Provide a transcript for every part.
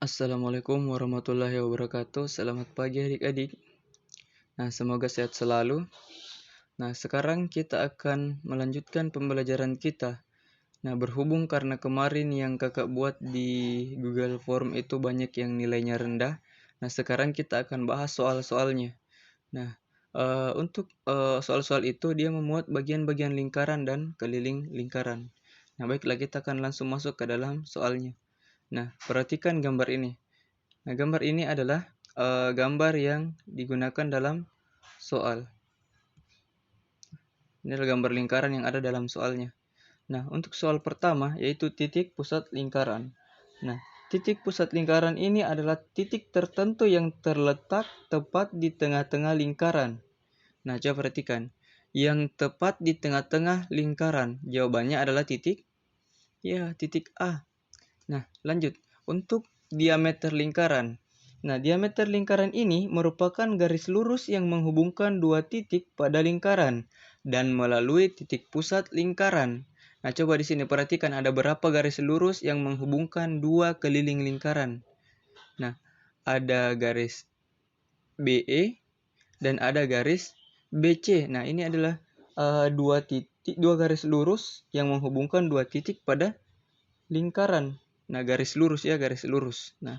Assalamualaikum warahmatullahi wabarakatuh. Selamat pagi adik-adik. Nah, semoga sehat selalu. Nah, sekarang kita akan melanjutkan pembelajaran kita. Nah, berhubung karena kemarin yang kakak buat di Google Form itu banyak yang nilainya rendah. Nah, sekarang kita akan bahas soal-soalnya. Nah, untuk soal-soal itu dia memuat bagian-bagian lingkaran dan keliling lingkaran. Nah, baiklah kita akan langsung masuk ke dalam soalnya. Nah, perhatikan gambar ini. Nah, gambar ini adalah gambar yang digunakan dalam soal. Ini adalah gambar lingkaran yang ada dalam soalnya. Nah, untuk soal pertama yaitu titik pusat lingkaran. Nah, titik pusat lingkaran ini adalah titik tertentu yang terletak tepat di tengah-tengah lingkaran. Nah, coba perhatikan. Yang tepat di tengah-tengah lingkaran. Jawabannya adalah titik. Ya, titik A. Nah, lanjut. Untuk diameter lingkaran. Nah, diameter lingkaran ini merupakan garis lurus yang menghubungkan dua titik pada lingkaran dan melalui titik pusat lingkaran. Nah, coba di sini perhatikan ada berapa garis lurus yang menghubungkan dua keliling lingkaran. Nah, ada garis BE dan ada garis BC. Nah, ini adalah dua garis lurus yang menghubungkan dua titik pada lingkaran. Nah, garis lurus ya, garis lurus. Nah,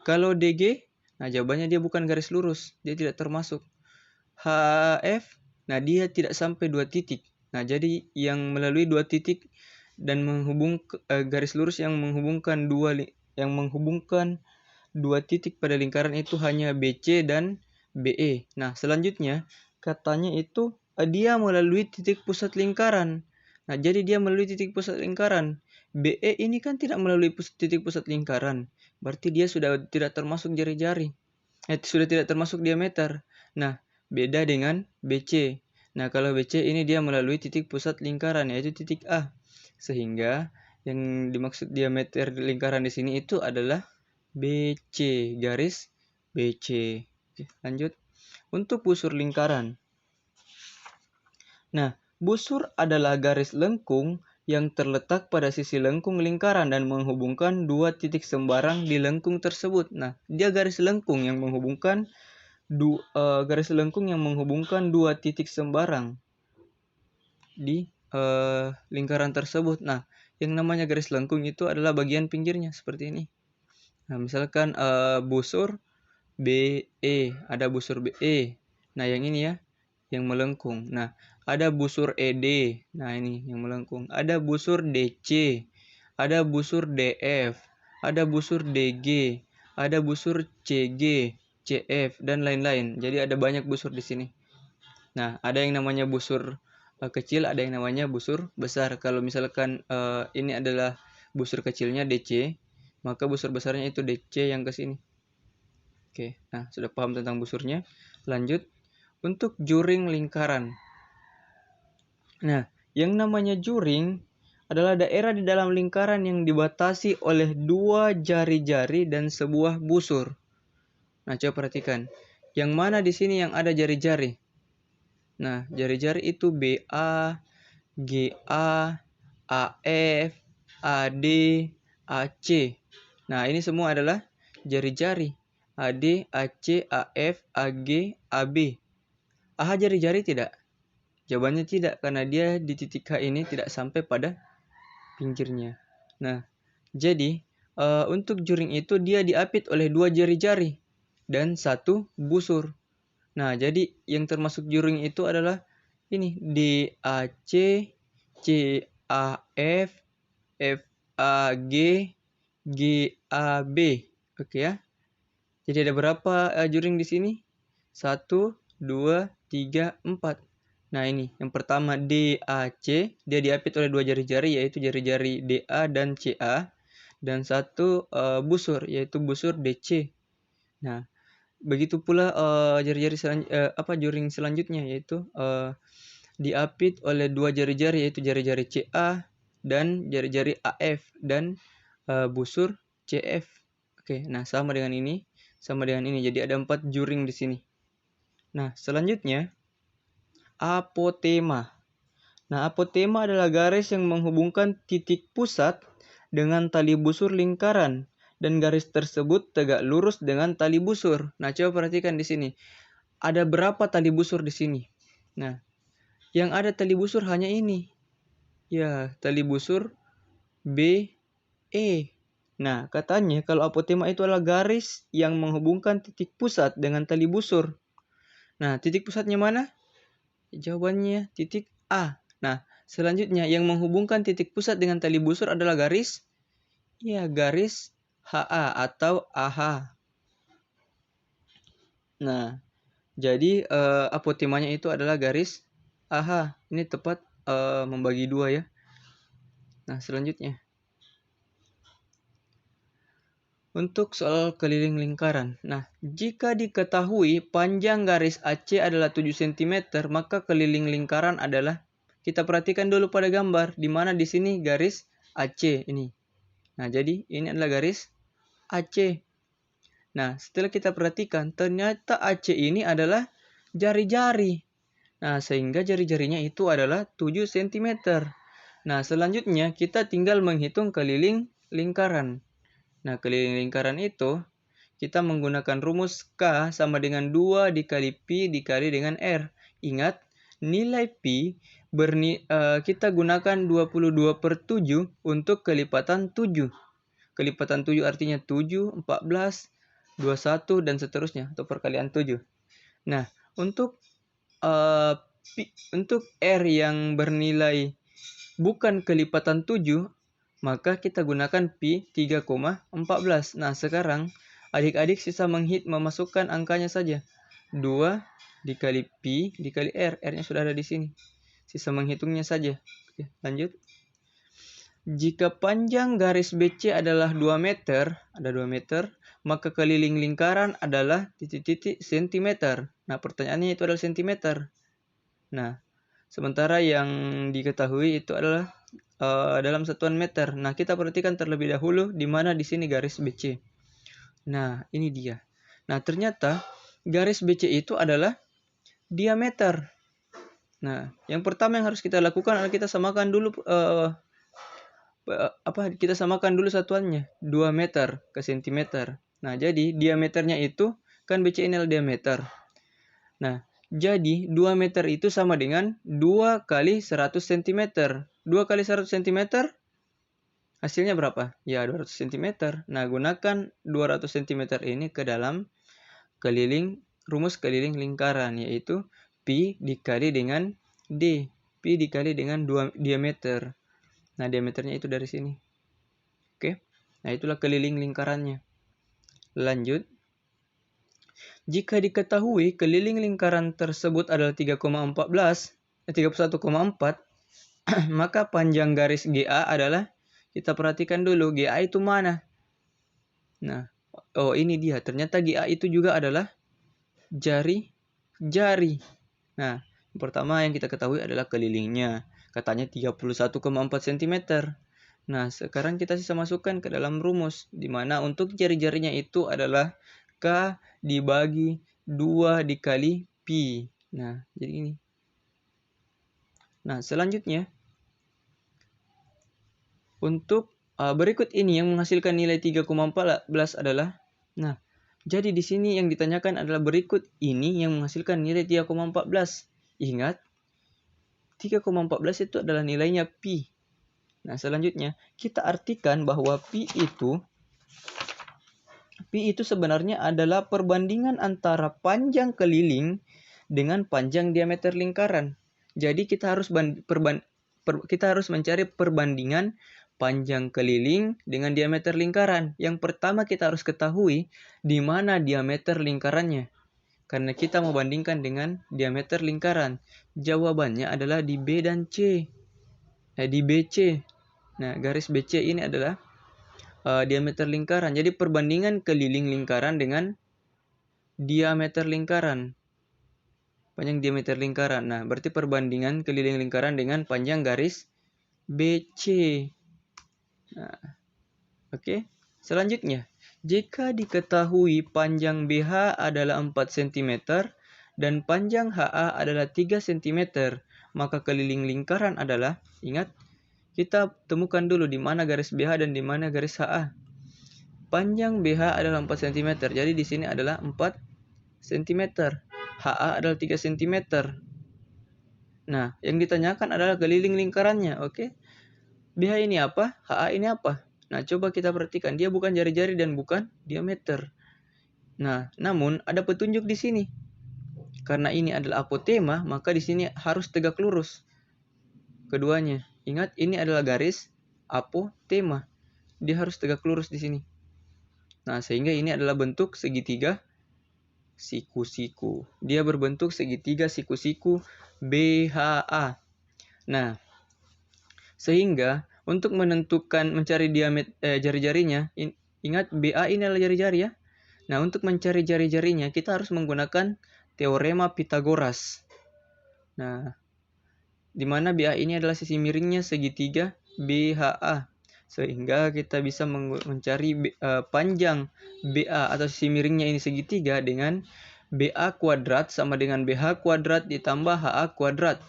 kalau DG, nah jawabannya dia bukan garis lurus, dia tidak termasuk. HF, nah dia tidak sampai dua titik. Nah, jadi yang melalui dua titik dan garis lurus yang menghubungkan dua titik pada lingkaran itu hanya BC dan BE. Nah, selanjutnya katanya itu dia melalui titik pusat lingkaran. Nah, jadi dia melalui titik pusat lingkaran. BE ini kan tidak melalui titik pusat lingkaran. Berarti dia sudah tidak termasuk jari-jari. Sudah tidak termasuk diameter. Nah, beda dengan BC. Nah, kalau BC ini dia melalui titik pusat lingkaran, yaitu titik A. Sehingga yang dimaksud diameter lingkaran di sini itu adalah BC, garis BC. Oke, lanjut. Untuk busur lingkaran. Nah, busur adalah garis lengkung yang terletak pada sisi lengkung lingkaran dan menghubungkan dua titik sembarang di lengkung tersebut. Nah, dia garis lengkung yang menghubungkan dua titik sembarang di lingkaran tersebut. Nah, yang namanya garis lengkung itu adalah bagian pinggirnya seperti ini. Nah, misalkan busur BE, ada busur BE. Nah, yang ini ya, yang melengkung. Nah, ada busur ED. Nah, ini yang melengkung. Ada busur DC, ada busur DF, ada busur DG, ada busur CG, CF dan lain-lain. Jadi ada banyak busur di sini. Nah, ada yang namanya busur kecil, ada yang namanya busur besar. Kalau misalkan ini adalah busur kecilnya DC, maka busur besarnya itu DC yang ke sini. Oke, nah sudah paham tentang busurnya. Lanjut, untuk juring lingkaran. Nah, yang namanya juring adalah daerah di dalam lingkaran yang dibatasi oleh dua jari-jari dan sebuah busur. Nah, coba perhatikan. Yang mana di sini yang ada jari-jari? Nah, jari-jari itu BA, GA, AF, AD, AC. Nah, ini semua adalah jari-jari. AD, AC, AF, AG, AB. AH jari-jari tidak? Jawabannya tidak, karena dia di titik H ini tidak sampai pada pinggirnya. Nah, jadi untuk juring itu dia diapit oleh dua jari-jari dan satu busur. Nah, jadi yang termasuk juring itu adalah ini DAC, CAF, FAG, GAB. Oke ya. Jadi ada berapa juring di sini? 1, 2, 3, 4. Nah, ini yang pertama DAC, dia diapit oleh dua jari-jari yaitu jari-jari DA dan CA dan satu busur yaitu busur DC. Nah, begitu pula jari-jari juring selanjutnya yaitu diapit oleh dua jari-jari yaitu jari-jari CA dan jari-jari AF dan busur CF. Oke, nah sama dengan ini. Jadi ada 4 juring di sini. Nah, selanjutnya apotema. Nah, apotema adalah garis yang menghubungkan titik pusat dengan tali busur lingkaran dan garis tersebut tegak lurus dengan tali busur. Nah, coba perhatikan di sini. Ada berapa tali busur di sini? Nah, yang ada tali busur hanya ini. Ya, tali busur BE. Nah, katanya kalau apotema itu adalah garis yang menghubungkan titik pusat dengan tali busur. Nah, titik pusatnya mana? Jawabannya titik A. Nah, selanjutnya yang menghubungkan titik pusat dengan tali busur adalah garis HA atau AH. Nah, jadi apotemanya itu adalah garis AH. Ini tepat membagi dua ya. Nah, selanjutnya. Untuk soal keliling lingkaran. Nah, jika diketahui panjang garis AC adalah 7 cm, maka keliling lingkaran adalah, kita perhatikan dulu pada gambar, di mana di sini garis AC ini. Nah, jadi ini adalah garis AC. Nah, setelah kita perhatikan, ternyata AC ini adalah jari-jari. Nah, sehingga jari-jarinya itu adalah 7 cm. Nah, selanjutnya kita tinggal menghitung keliling lingkaran. Nah, keliling lingkaran itu kita menggunakan rumus K sama dengan 2 dikali Pi dikali dengan R. Ingat, nilai Pi kita gunakan 22/7 untuk kelipatan 7. Kelipatan 7 artinya 7, 14, 21 dan seterusnya atau perkalian 7. Nah, untuk R yang bernilai bukan kelipatan 7, maka kita gunakan Pi 3,14. Nah, sekarang adik-adik sisa memasukkan angkanya saja. 2 dikali Pi dikali R. R-nya sudah ada di sini. Sisa menghitungnya saja. Oke, lanjut. Jika panjang garis BC adalah 2 meter, ada 2 meter, maka keliling lingkaran adalah titik-titik sentimeter. Nah, pertanyaannya itu adalah sentimeter. Nah, sementara yang diketahui itu adalah dalam satuan meter. Nah, kita perhatikan terlebih dahulu di mana di sini garis BC. Nah, ini dia. Nah, ternyata garis BC itu adalah diameter. Nah, yang pertama yang harus kita lakukan adalah kita samakan dulu kita samakan dulu satuannya, 2 meter ke sentimeter. Nah, jadi diameternya itu kan BC ini adalah diameter. Nah, jadi 2 meter itu sama dengan 2 kali 100 cm. 2 kali 100 cm hasilnya berapa? Ya, 200 cm. Nah, gunakan 200 cm ini ke dalam rumus keliling lingkaran, yaitu Pi dikali dengan D. Pi dikali dengan 2 diameter. Nah, diameternya itu dari sini. Oke. Nah, itulah keliling lingkarannya. Lanjut. Jika diketahui keliling lingkaran tersebut adalah 31,4, maka panjang garis GA adalah, kita perhatikan dulu GA itu mana. Nah, ini dia. Ternyata GA itu juga adalah jari. Nah, yang pertama yang kita ketahui adalah kelilingnya. Katanya 31,4 cm. Nah, sekarang kita sisa masukkan ke dalam rumus, di mana untuk jari-jarinya itu adalah K dibagi 2 dikali Pi. Nah, jadi ini. Nah, selanjutnya, untuk berikut ini yang menghasilkan nilai 3,14 adalah, nah, jadi di sini yang ditanyakan adalah berikut ini yang menghasilkan nilai 3,14. Ingat, 3,14 itu adalah nilainya Pi. Nah, selanjutnya kita artikan bahwa Pi itu sebenarnya adalah perbandingan antara panjang keliling dengan panjang diameter lingkaran. Jadi kita harus mencari perbandingan panjang keliling dengan diameter lingkaran. Yang pertama kita harus ketahui di mana diameter lingkarannya. Karena kita mau bandingkan dengan diameter lingkaran. Jawabannya adalah di B dan C. Di BC. Nah, garis BC ini adalah diameter lingkaran. Jadi perbandingan keliling lingkaran dengan diameter lingkaran. Panjang diameter lingkaran. Nah, berarti perbandingan keliling lingkaran dengan panjang garis BC. Nah, oke. Selanjutnya, jika diketahui panjang BH adalah 4 cm dan panjang HA adalah 3 cm, maka keliling lingkaran adalah, ingat, kita temukan dulu di mana garis BH dan di mana garis HA. panjang BH adalah 4 cm. Jadi di sini adalah 4 cm. HA adalah 3 cm. Nah, yang ditanyakan adalah keliling lingkarannya, oke? BH ini apa? HA ini apa? Nah, coba kita perhatikan, dia bukan jari-jari dan bukan diameter. Nah, namun ada petunjuk di sini. Karena ini adalah apotema, maka di sini harus tegak lurus keduanya. Ingat, ini adalah garis apotema. Dia harus tegak lurus di sini. Nah, sehingga ini adalah bentuk segitiga siku-siku. Dia berbentuk segitiga siku-siku BHA. Nah, sehingga untuk menentukan mencari diameter jari-jarinya, ingat BA ini adalah jari-jari ya. Nah, untuk mencari jari-jarinya kita harus menggunakan teorema Pythagoras. Nah, di mana BA ini adalah sisi miringnya segitiga BHA. Sehingga kita bisa mencari panjang BA atau sisi miringnya ini segitiga dengan BA kuadrat sama dengan BH kuadrat ditambah HA kuadrat.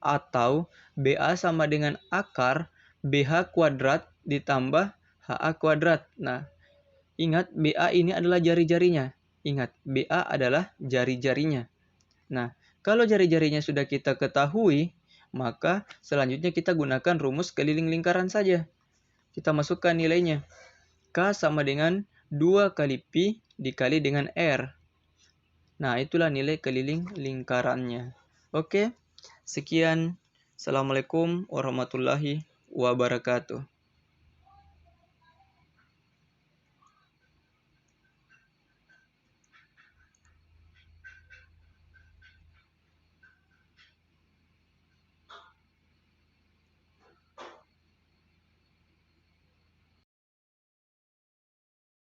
Atau BA sama dengan akar BH kuadrat ditambah HA kuadrat. Nah, ingat BA ini adalah jari-jarinya. Ingat, BA adalah jari-jarinya. Nah, kalau jari-jarinya sudah kita ketahui, maka selanjutnya kita gunakan rumus keliling lingkaran saja. Kita masukkan nilainya. K sama dengan 2 kali Pi dikali dengan R. Nah, itulah nilai keliling lingkarannya. Oke, sekian. Assalamualaikum warahmatullahi wabarakatuh.